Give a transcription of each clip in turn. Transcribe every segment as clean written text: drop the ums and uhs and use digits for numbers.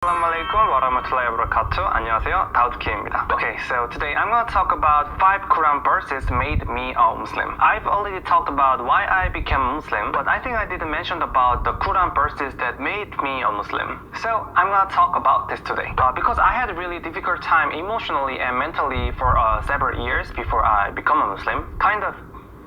Assalamualaikum warahmatullahi wabarakatuh. 안녕하세요, 다우드키입니다. Okay, so today I'm gonna talk about 5 Quran verses made me a Muslim. I've already talked about why I became Muslim, but I think I didn't mention about the Quran verses that made me a Muslim. So I'm gonna talk about this today. Because I had a really difficult time emotionally and mentally for several years before I become a Muslim. Kind of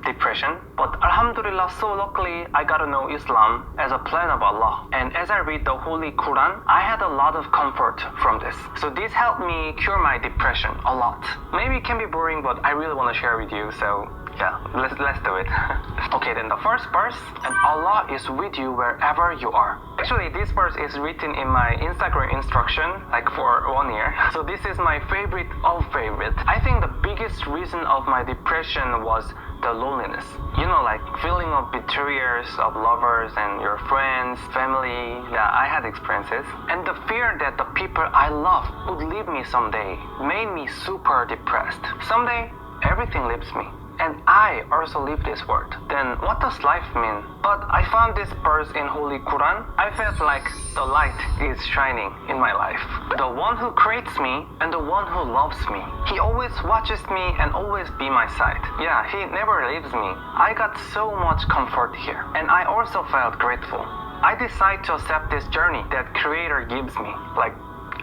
depression, but alhamdulillah, so luckily I got to know Islam as a plan of Allah, and as I read the Holy Quran, I had a lot of comfort from this. So this helped me cure my depression a lot. Maybe it can be boring, but I really want to share with you, so yeah, let's do it. Okay, then the first verse, and Allah is with you wherever you are. Actually, this verse is written in my Instagram instruction like for 1 year. So this is my favorite of favorite. I think the biggest reason of my depression was the loneliness. You know, like feeling of betrayers of lovers and your friends, family. Yeah, I had experiences. And the fear that the people I love would leave me someday made me super depressed. Someday, everything leaves me. And I also leave this world. Then what does life mean? But I found this verse in Holy Quran. I felt like the light is shining in my life. The one who creates me and the one who loves me. He always watches me and always be my side. Yeah, he never leaves me. I got so much comfort here. And I also felt grateful. I decided to accept this journey that Creator gives me. Like,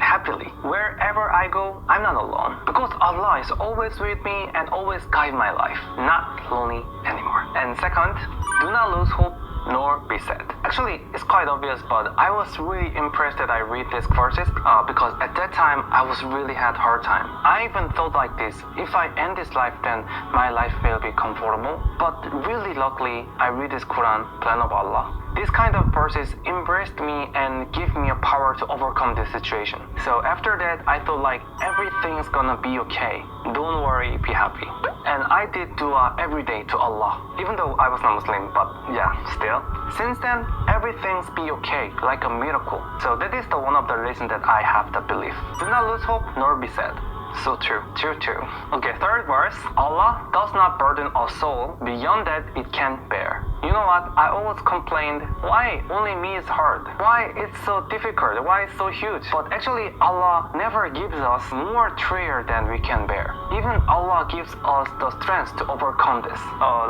happily. Wherever I go, I'm not alone. Because Allah is always with me and always guide my life. Not lonely anymore. And second, do not lose hope nor be sad. Actually, it's quite obvious, but I was really impressed that I read these verses because at that time, I was really had hard time. I even thought like this, if I end this life, then my life will be comfortable. But really luckily, I read this Quran, plan of Allah. This kind of verses embraced me and give me a power to overcome this situation. So after that, I thought like everything's gonna be okay. Don't worry, be happy. And I did dua every day to Allah, even though I was not Muslim, but yeah, still. Since then, everything's be okay, like a miracle. So that is the one of the reasons that I have the belief. Do not lose hope nor be sad. So true. Okay, third verse. Allah does not burden a soul beyond that it can bear. You know what? I always complained, why only me is hard? Why it's so difficult? Why it's so huge? But actually, Allah never gives us more trial than we can bear. Even Allah gives us the strength to overcome this.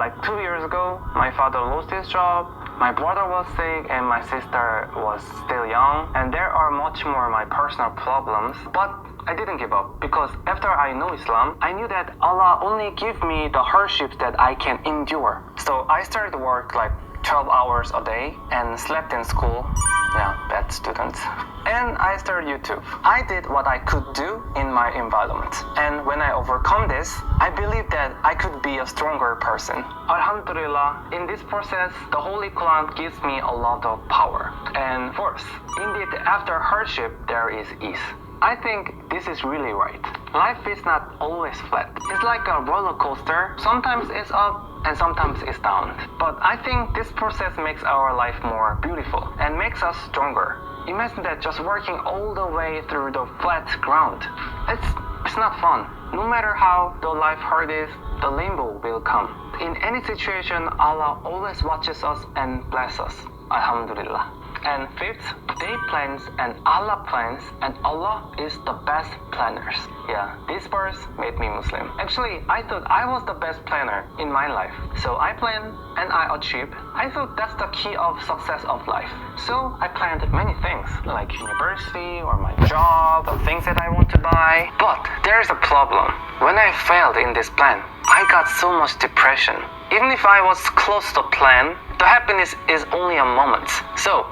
Like 2 years ago, my father lost his job. My brother was sick and my sister was still young, and there are much more my personal problems, but I didn't give up because after I know Islam, I knew that Allah only give me the hardships that I can endure. So I started work like 12 hours a day and slept in school. Yeah, bad student. And I started YouTube. I did what I could do in my environment. And when I overcome this, I believe that I could be a stronger person. Alhamdulillah, in this process, the Holy Quran gives me a lot of power. And fourth, indeed, after hardship, there is ease. I think this is really right. Life is not always flat. It's like a roller coaster. Sometimes it's up and sometimes it's down. But I think this process makes our life more beautiful and makes us stronger. Imagine that just working all the way through the flat ground. It's not fun. No matter how the life hard is, the rainbow will come. In any situation, Allah always watches us and bless us. Alhamdulillah. And fifth, they plans and Allah plans, and Allah is the best planners. Yeah, this verse made me Muslim. Actually, I thought I was the best planner in my life. So I planned and I achieved. I thought that's the key of success of life. So I planned many things, like university or my job, the things that I want to buy. But there's a problem. When I failed in this plan, I got so much depression. Even if I was close to plan, the happiness is only a moment. So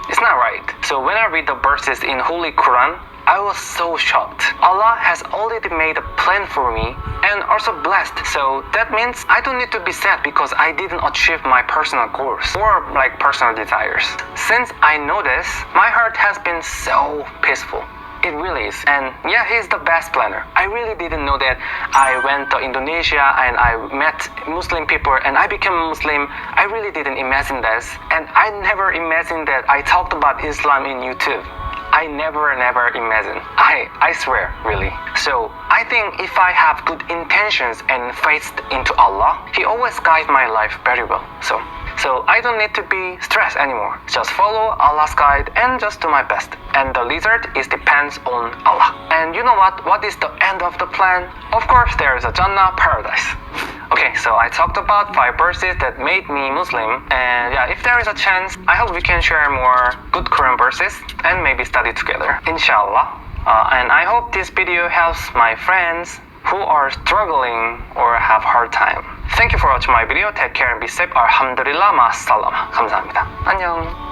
it's not right. So when I read the verses in Holy Quran, I was so shocked. Allah has already made a plan for me and also blessed. So that means I don't need to be sad because I didn't achieve my personal goals or like personal desires. Since I know this, my heart has been so peaceful. It really is. And yeah, he's the best planner. I really didn't know that I went to Indonesia and I met Muslim people and I became a Muslim. I really didn't imagine this. And I never imagined that I talked about Islam in YouTube. I never imagined. I swear, really. So I think if I have good intentions and faith into Allah, He always guides my life very well. So So I don't need to be stressed anymore. Just follow Allah's guide and just do my best. And the result is depends on Allah. And you know what? What is the end of the plan? Of course, there is a Jannah paradise. Okay, so I talked about 5 verses that made me Muslim, and yeah, if there is a chance, I hope we can share more good Quran verses and maybe study together, inshallah. And I hope this video helps my friends who are struggling or have hard time. Thank you for watching my video. Take care and be safe. Alhamdulillah, ma'as-salama. 감사합니다. 안녕.